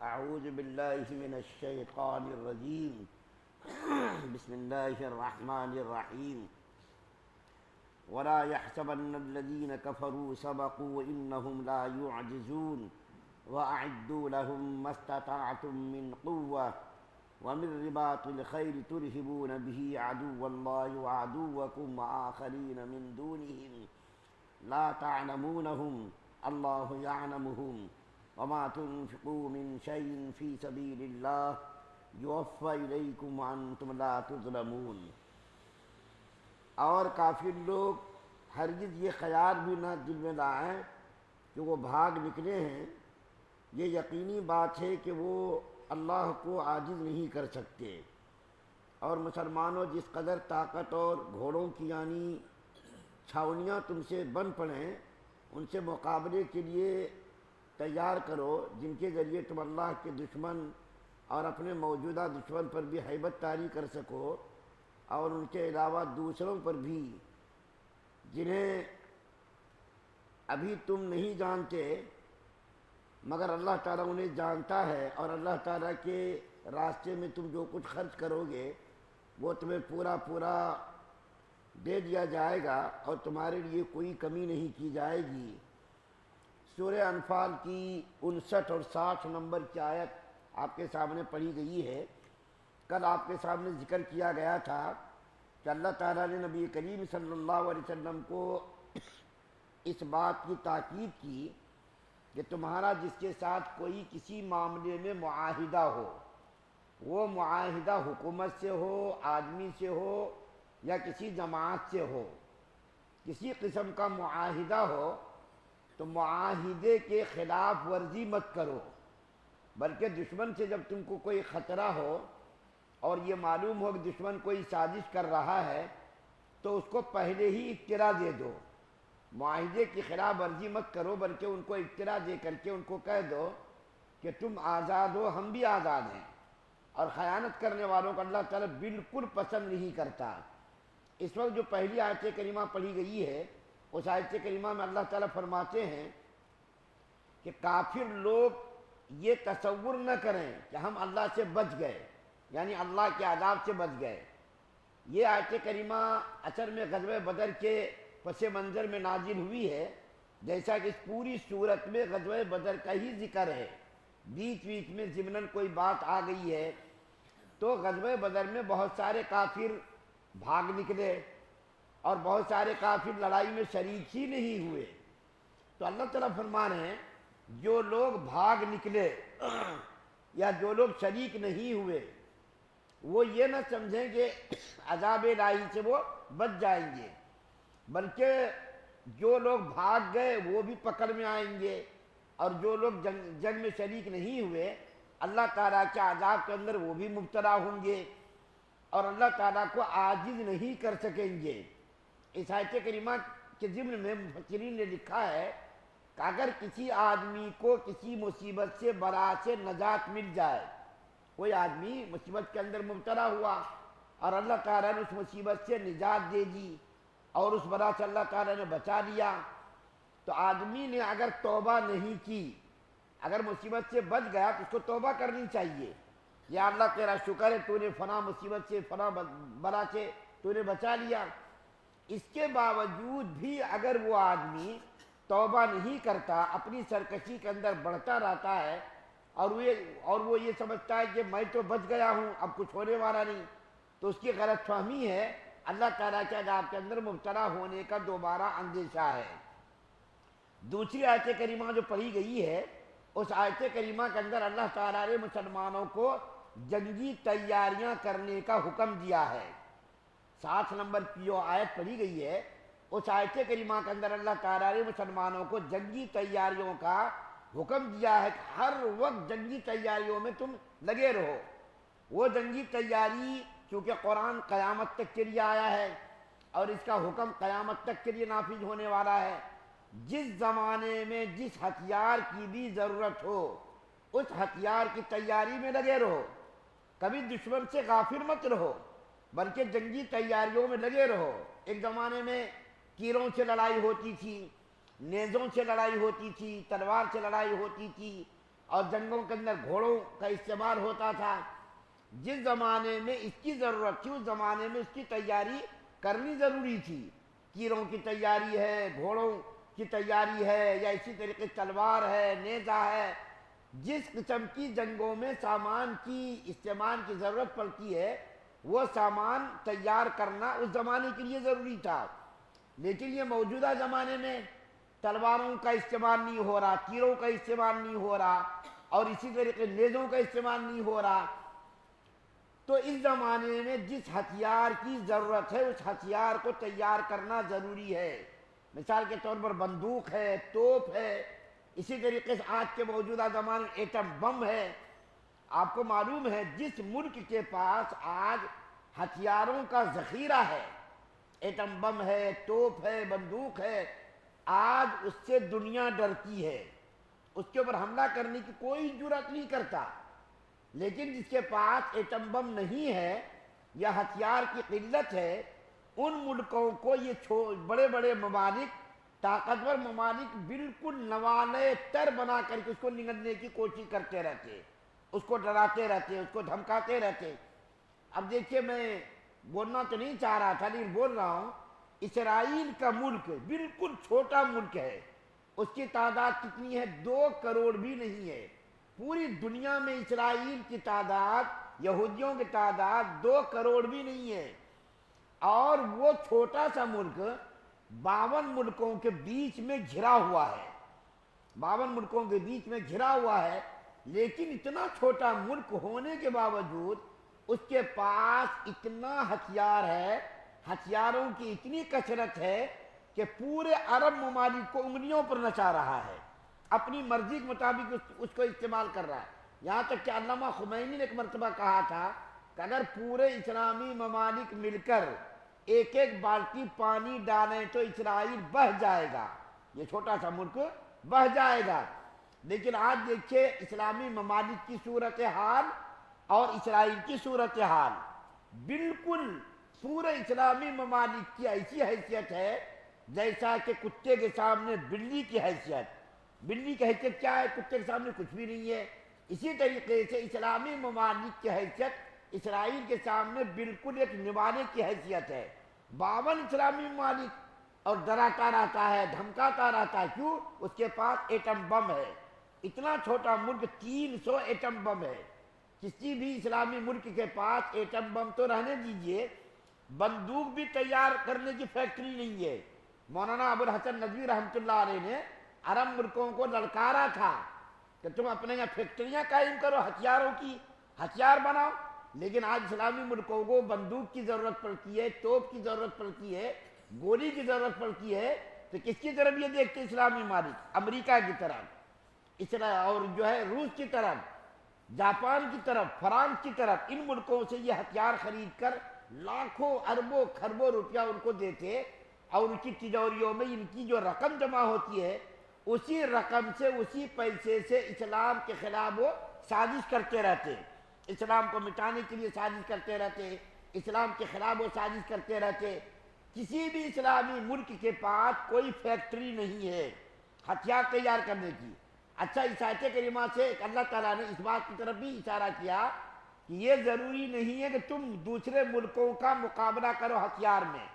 اعوذ باللہ من الشیطان الرجیم بسم اللہ الرحمن الرحیم ولا يحسبن الذين كفروا سبقوا انهم لا يعجزون واعدوا لهم ما استطعتم من قوة ومن رباط الخيل ترهبون به عدو الله وعدوكم وآخرين من دونهم لا تعلمونهم الله يعلمهم وما تنفقوا من شيء في سبيل الله يوفى إليكم وأنتم لا تظلمون۔ اور کافر لوگ ہرگز یہ خیال بھی نہ دل میں لائیں کہ وہ بھاگ نکلے ہیں، یہ یقینی بات ہے کہ وہ اللہ کو عاجز نہیں کر سکتے۔ اور مسلمانوں، جس قدر طاقت اور گھوڑوں کی یعنی چھاونیاں تم سے بن پڑیں، ان سے مقابلے کے لیے تیار کرو، جن کے ذریعے تم اللہ کے دشمن اور اپنے موجودہ دشمن پر بھی ہیبت طاری کر سکو، اور ان کے علاوہ دوسروں پر بھی جنہیں ابھی تم نہیں جانتے مگر اللہ تعالیٰ انہیں جانتا ہے، اور اللہ تعالیٰ کے راستے میں تم جو کچھ خرچ کرو گے وہ تمہیں پورا پورا دے دیا جائے گا، اور تمہارے لیے کوئی کمی نہیں کی جائے گی۔ سورہ انفال کی 59 اور 60 نمبر کی آیت آپ کے سامنے پڑھی گئی ہے۔ کل آپ کے سامنے ذکر کیا گیا تھا کہ اللہ تعالیٰ نے نبی کریم صلی اللہ علیہ وسلم کو اس بات کی تاکید کی کہ تمہارا جس کے ساتھ کوئی کسی معاملے میں معاہدہ ہو، وہ معاہدہ حکومت سے ہو، آدمی سے ہو یا کسی جماعت سے ہو، کسی قسم کا معاہدہ ہو تو معاہدے کے خلاف ورزی مت کرو، بلکہ دشمن سے جب تم کو کوئی خطرہ ہو اور یہ معلوم ہو کہ دشمن کوئی سازش کر رہا ہے تو اس کو پہلے ہی اطلاع دے دو۔ معاہدے کی خلاف ورزی مت کرو، بلکہ ان کو اطلاع دے کر کے ان کو کہہ دو کہ تم آزاد ہو، ہم بھی آزاد ہیں۔ اور خیانت کرنے والوں کو اللہ تعالیٰ بالکل پسند نہیں کرتا۔ اس وقت جو پہلی آیت کریمہ پڑھی گئی ہے، اس آیت کریمہ میں اللہ تعالیٰ فرماتے ہیں کہ کافر لوگ یہ تصور نہ کریں کہ ہم اللہ سے بچ گئے، یعنی اللہ کے عذاب سے بچ گئے۔ یہ آیت کریمہ اثر میں غزوہ بدر کے پس منظر میں نازل ہوئی ہے، جیسا کہ اس پوری صورت میں غزوہ بدر کا ہی ذکر ہے۔ بیچ بیچ میں ضمناً کوئی بات آ گئی ہے، تو غزوہ بدر میں بہت سارے کافر بھاگ نکلے اور بہت سارے کافر لڑائی میں شریک ہی نہیں ہوئے۔ تو اللہ تعالیٰ فرما رہے ہیں جو لوگ بھاگ نکلے یا جو لوگ شریک نہیں ہوئے وہ یہ نہ سمجھیں کہ عذاب الہی سے وہ بچ جائیں گے، بلکہ جو لوگ بھاگ گئے وہ بھی پکڑ میں آئیں گے، اور جو لوگ جنگ میں شریک نہیں ہوئے اللہ تعالیٰ کے عذاب کے اندر وہ بھی مبتلا ہوں گے اور اللہ تعالیٰ کو عاجز نہیں کر سکیں گے۔ اس آیت کریمہ کے ضمن میں مفسرین نے لکھا ہے کہ اگر کسی آدمی کو کسی مصیبت سے بلا سے نجات مل جائے، کوئی آدمی مصیبت کے اندر مبتلا ہوا اور اللہ تعالیٰ نے اس مصیبت سے نجات دے دی اور اس بلا سے اللہ تعالیٰ نے بچا لیا، تو آدمی نے اگر توبہ نہیں کی، اگر مصیبت سے بچ گیا تو اس کو توبہ کرنی چاہیے، یا اللہ تیرا شکر ہے تو نے فلاں مصیبت سے فلاں بلا سے تو نے بچا لیا۔ اس کے باوجود بھی اگر وہ آدمی توبہ نہیں کرتا، اپنی سرکشی کے اندر بڑھتا رہتا ہے اور وہ یہ سمجھتا ہے کہ میں تو بچ گیا ہوں، اب کچھ ہونے والا نہیں، تو اس کی غلط فہمی ہے، اللہ تعالیٰ کے عذاب کے اندر مبتلا ہونے کا دوبارہ اندیشہ ہے۔ دوسری آیت کریمہ جو پڑھی گئی ہے، اس آیت کریمہ کے اندر اللہ تعالیٰ نے مسلمانوں کو جنگی تیاریاں کرنے کا حکم دیا ہے۔ 60 نمبر کی جو آیت پڑھی گئی ہے، اس آیت کریمہ کے اندر اللہ تعالیٰ نے مسلمانوں کو جنگی تیاریوں کا حکم دیا ہے کہ ہر وقت جنگی تیاریوں میں تم لگے رہو۔ وہ جنگی تیاری چونکہ قرآن قیامت تک کے لیے آیا ہے اور اس کا حکم قیامت تک کے لیے نافذ ہونے والا ہے، جس زمانے میں جس ہتھیار کی بھی ضرورت ہو اس ہتھیار کی تیاری میں لگے رہو، کبھی دشمن سے غافل مت رہو بلکہ جنگی تیاریوں میں لگے رہو۔ ایک زمانے میں تیروں سے لڑائی ہوتی تھی، نیزوں سے لڑائی ہوتی تھی، تلوار سے لڑائی ہوتی تھی، اور جنگوں کے اندر گھوڑوں کا استعمال ہوتا تھا۔ جس زمانے میں اس کی ضرورت تھی اس زمانے میں اس کی تیاری کرنی ضروری تھی۔ تیروں کی تیاری ہے، گھوڑوں کی تیاری ہے، یا اسی طریقے تلوار ہے، نیزہ ہے، جس قسم کی جنگوں میں سامان کی استعمال کی ضرورت پڑتی ہے وہ سامان تیار کرنا اس زمانے کے لیے ضروری تھا۔ لیکن یہ موجودہ زمانے میں تلواروں کا استعمال نہیں ہو رہا، تیروں کا استعمال نہیں ہو رہا، اور اسی طریقے نیزوں کا استعمال نہیں ہو رہا۔ تو اس زمانے میں جس ہتھیار کی ضرورت ہے اس ہتھیار کو تیار کرنا ضروری ہے۔ مثال کے طور پر بندوق ہے، توپ ہے، اسی طریقے سے آج کے موجودہ زمانے میں ایٹم بم ہے۔ آپ کو معلوم ہے جس ملک کے پاس آج ہتھیاروں کا ذخیرہ ہے، ایٹم بم ہے، توپ ہے، بندوق ہے، آج اس سے دنیا ڈرتی ہے، اس کے اوپر حملہ کرنے کی کوئی جرات نہیں کرتا۔ لیکن جس کے پاس ایٹم بم نہیں ہے یا ہتھیار کی قلت ہے، ان ملکوں کو یہ بڑے بڑے ممالک، طاقتور ممالک بالکل نوالے تر بنا کر کے اس کو نگلنے کی کوشش کرتے رہتے، اس کو ڈراتے رہتے، اس کو دھمکاتے رہتے۔ اب دیکھیے، میں بولنا تو نہیں چاہ رہا تھا لیکن بول رہا ہوں، اسرائیل کا ملک بالکل چھوٹا ملک ہے، اس کی تعداد کتنی ہے؟ 2 کروڑ بھی نہیں ہے۔ پوری دنیا میں اسرائیل کی تعداد، یہودیوں کی تعداد 2 کروڑ بھی نہیں ہے، اور وہ چھوٹا سا ملک 52 ملکوں کے بیچ میں گھرا ہوا ہے، 52 ملکوں کے بیچ میں گھرا ہوا ہے۔ لیکن اتنا چھوٹا ملک ہونے کے باوجود اس کے پاس اتنا ہتھیار ہے، ہتھیاروں کی اتنی کثرت ہے کہ پورے عرب ممالک کو انگلیوں پر نچا رہا ہے، اپنی مرضی کے مطابق اس کو استعمال کر رہا ہے۔ یہاں تک کہ علامہ خمینی نے ایک مرتبہ کہا تھا کہ اگر پورے اسلامی ممالک مل کر ایک ایک بالٹی پانی ڈالیں تو اسرائیل بہہ جائے گا، یہ چھوٹا سا ملک بہہ جائے گا۔ لیکن آج دیکھیں اسلامی ممالک کی صورتحال اور اسرائیل کی صورتحال، بالکل پورے اسلامی ممالک کی ایسی حیثیت ہے جیسا کہ کتے کے سامنے بلی کی حیثیت۔ بلی کی حیثیت کیا ہے؟ کتے کے سامنے کچھ بھی نہیں ہے۔ اسی طریقے سے اسلامی ممالک کی حیثیت اسرائیل کے سامنے بالکل ایک نوانے کی حیثیت ہے۔ 52 اسلامی ممالک، اور ڈراتا رہتا ہے، دھمکاتا رہتا ہے۔ کیوں؟ اس کے پاس ایٹم بم ہے۔ اتنا چھوٹا ملک 300 ایٹم بم ہے۔ کسی بھی اسلامی ملک کے پاس ایٹم بم تو رہنے دیجئے، بندوق بھی تیار کرنے کی فیکٹری نہیں ہے۔ مولانا ابو الحسن ندوی رحمۃ اللہ علیہ نے عرب ملکوں کو للکارا تھا کہ تم اپنے یہاں فیکٹریاں قائم کرو، ہتھیاروں کی، ہتھیار بناؤ۔ لیکن آج اسلامی ملکوں کو بندوق کی ضرورت پڑتی ہے، توپ کی ضرورت پڑتی ہے، گولی کی ضرورت پڑتی ہے، تو کس کی طرف یہ دیکھتے اسلامی ممالک؟ امریکہ کی طرف، اور جو ہے روس کی طرف، جاپان کی طرف، فرانس کی طرف۔ ان ملکوں سے یہ ہتھیار خرید کر لاکھوں اربوں خربوں روپیہ ان کو دیتے، اور ان کی تجوریوں میں ان کی جو رقم جمع ہوتی ہے، اسی رقم سے، اسی پیسے سے اسلام کے خلاف وہ سازش کرتے رہتے، اسلام کو مٹانے کے لیے سازش کرتے رہتے، اسلام کے خلاف وہ سازش کرتے رہتے۔ کسی بھی اسلامی ملک کے پاس کوئی فیکٹری نہیں ہے ہتھیار تیار کرنے کی۔ اچھا، اس آیت کریمہ سے اللہ تعالیٰ نے اس بات کی طرف بھی اشارہ کیا کہ یہ ضروری نہیں ہے کہ تم دوسرے ملکوں کا مقابلہ کرو ہتھیار میں،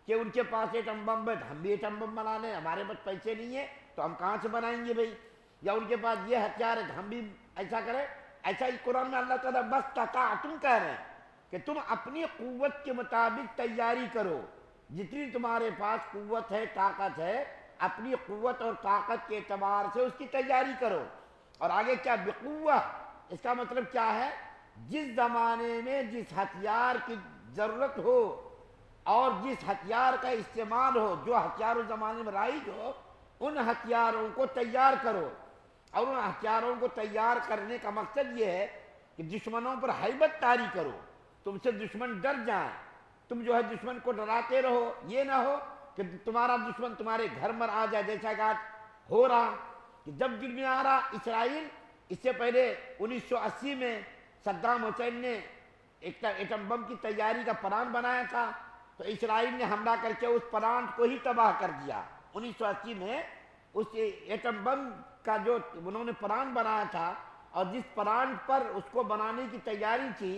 کہ ان کے پاس ایٹم بم ہے ہم بھی ایٹم بم بنا لیں، ہمارے پاس پیسے نہیں ہیں تو ہم کہاں سے بنائیں گے بھائی، یا ان کے پاس یہ ہتھیار ہے ہم بھی ایسا کریں۔ ایسا ہی قرآن میں اللہ تعالیٰ بس تطاعتم کہہ رہے ہیں کہ تم اپنی قوت کے مطابق تیاری کرو، جتنی تمہارے پاس قوت ہے، طاقت ہے، اپنی قوت اور طاقت کے اعتبار سے اس کی تیاری کرو۔ اور آگے کیا؟ بقوہ، اس کا مطلب کیا ہے؟ جس زمانے میں جس ہتھیار کی ضرورت ہو اور جس ہتھیار کا استعمال ہو، جو ہتھیار اس زمانے میں رائج ہو، ان ہتھیاروں کو تیار کرو۔ اور ان ہتھیاروں کو تیار کرنے کا مقصد یہ ہے کہ دشمنوں پر ہیبت طاری کرو، تم سے دشمن ڈر جائیں، تم جو ہے دشمن کو ڈراتے رہو، یہ نہ ہو کہ تمہارا دشمن تمہارے گھر میں آ جائے، جیسا کہ آج ہو رہا کہ جب دل میں آ رہا اسرائیل۔ اس سے پہلے 1980 میں صدام حسین نے ایٹم بم کی تیاری کا پلان بنایا تھا، تو اسرائیل نے حملہ کر کے اس پلانٹ کو ہی تباہ کر دیا۔ 1980 میں اس ایٹم بم کا جو انہوں نے پلان بنایا تھا اور جس پلان پر اس کو بنانے کی تیاری تھی،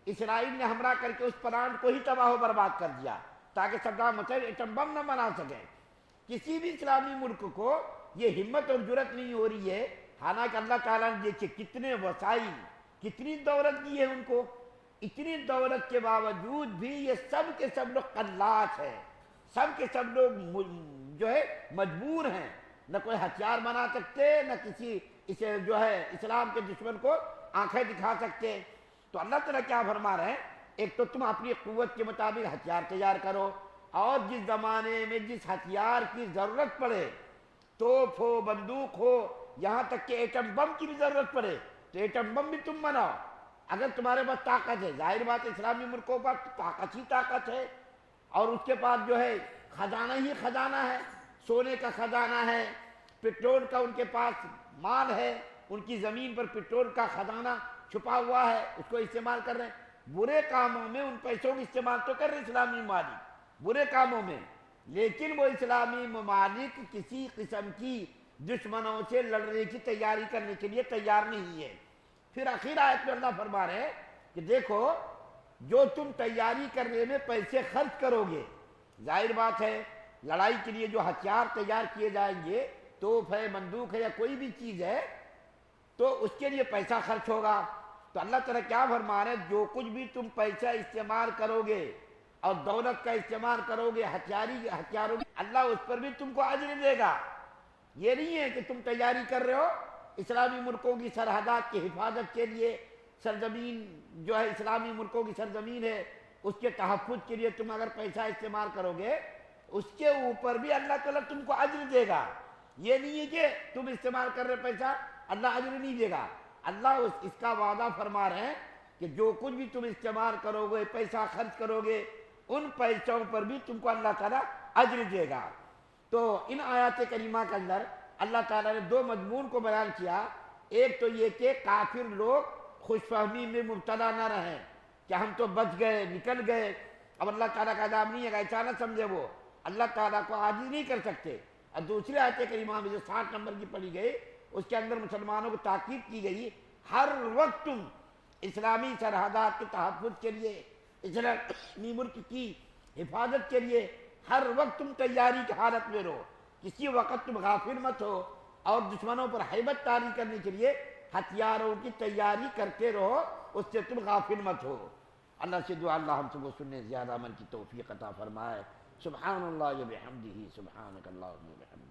اسرائیل نے حملہ کر کے اس پلان کو ہی تباہ و برباد کر دیا تاکہ صدام حسین ایٹم بم نہ بنا سکے۔ کسی بھی اسلامی ملک کو یہ ہمت اور جرت نہیں ہو رہی ہے، حالانکہ اللہ تعالیٰ نے دیکھے کتنے وسائل، کتنی دولت دی ہے ان کو، اتنی دولت کے باوجود بھی یہ سب کے سب لوگ قلاش ہیں، سب کے سب لوگ جو ہے مجبور ہیں، نہ کوئی ہتھیار بنا سکتے، نہ کسی اسے جو ہے اسلام کے دشمن کو آنکھیں دکھا سکتے۔ تو اللہ تعالیٰ کیا فرما رہے ہیں، ایک تو تم اپنی قوت کے مطابق ہتھیار تیار کرو، اور جس زمانے میں جس ہتھیار کی ضرورت پڑے، توپ ہو، بندوق ہو، یہاں تک کہ ایٹم بم کی بھی ضرورت پڑے تو ایٹم بم بھی تم بناؤ اگر تمہارے پاس طاقت ہے۔ ظاہر بات ہے اسلامی ملکوں پر طاقت ہی طاقت ہے، اور اس کے پاس جو ہے خزانہ ہی خزانہ ہے، سونے کا خزانہ ہے، پٹرول کا ان کے پاس مال ہے، ان کی زمین پر پٹرول کا خزانہ چھپا ہوا ہے، اس کو استعمال کر رہے ہیں۔ برے کاموں میں ان پیسوں کا استعمال تو کر رہے اسلامی ممالک، برے کاموں میں، لیکن وہ اسلامی ممالک کسی قسم کی دشمنوں سے لڑنے کی تیاری کرنے کے لیے تیار نہیں ہے۔ پھر آخر آیت میں اللہ فرما رہے ہیں کہ دیکھو جو تم تیاری کرنے میں پیسے خرچ کرو گے، ظاہر بات ہے لڑائی کے لیے جو ہتھیار تیار کیے جائیں گے، توپ ہے، بندوق ہے، یا کوئی بھی چیز ہے، تو اس کے لیے پیسہ خرچ ہوگا۔ تو اللہ تعالیٰ کیا فرما رہے ہیں، جو کچھ بھی تم پیسہ استعمال کرو گے اور دولت کا استعمال کرو گے ہتھیاروں کی، اللہ اس پر بھی تم کو اجر دے گا۔ یہ نہیں ہے کہ تم تیاری کر رہے ہو اسلامی ملکوں کی سرحدات کی حفاظت کے لیے، سرزمین جو ہے اسلامی ملکوں کی سرزمین ہے اس کے تحفظ کے لیے تم اگر پیسہ استعمال کرو گے، اس کے اوپر بھی اللہ تعالیٰ تم کو اجر دے گا۔ یہ نہیں ہے کہ تم استعمال کر رہے پیسہ اللہ اجر نہیں دے گا۔ اللہ اس کا وعدہ فرما رہے ہیں کہ جو کچھ بھی تم استعمال کرو گے، پیسہ خرچ کرو گے، ان پیسوں پر بھی تم کو اللہ تعالیٰ اجر دے گا۔ تو ان آیات کریمہ کے اندر اللہ تعالیٰ نے دو مضمون کو بیان کیا، ایک تو یہ کہ کافر لوگ خوش فہمی میں مبتلا نہ رہیں کہ ہم تو بچ گئے، نکل گئے، اب اللہ تعالیٰ کا عذاب نہیں ہے، ایسا نہ سمجھے، وہ اللہ تعالیٰ کو عاجز نہیں کر سکتے۔ اور دوسری آیت کریمہ میں جو 60 نمبر کی پڑھی گئی، اس کے اندر مسلمانوں کو تاکید کی گئی، ہر وقت تم اسلامی سرحدات کے تحفظ کے لیے، اسلامی ملک کی حفاظت کے لیے ہر وقت تم تیاری کی حالت میں رہو، کسی وقت تم غافل مت ہو، اور دشمنوں پر ہیبت طاری کرنے کے لیے ہتھیاروں کی تیاری کرتے رہو، اس سے تم غافل مت ہو۔ اللہ سے دعا اللہ ہم سب کو سننے زیادہ عمل کی توفیق عطا فرمائے۔ سبحان اللہ و بحمدہ، سبحانک اللہم و بحمدک۔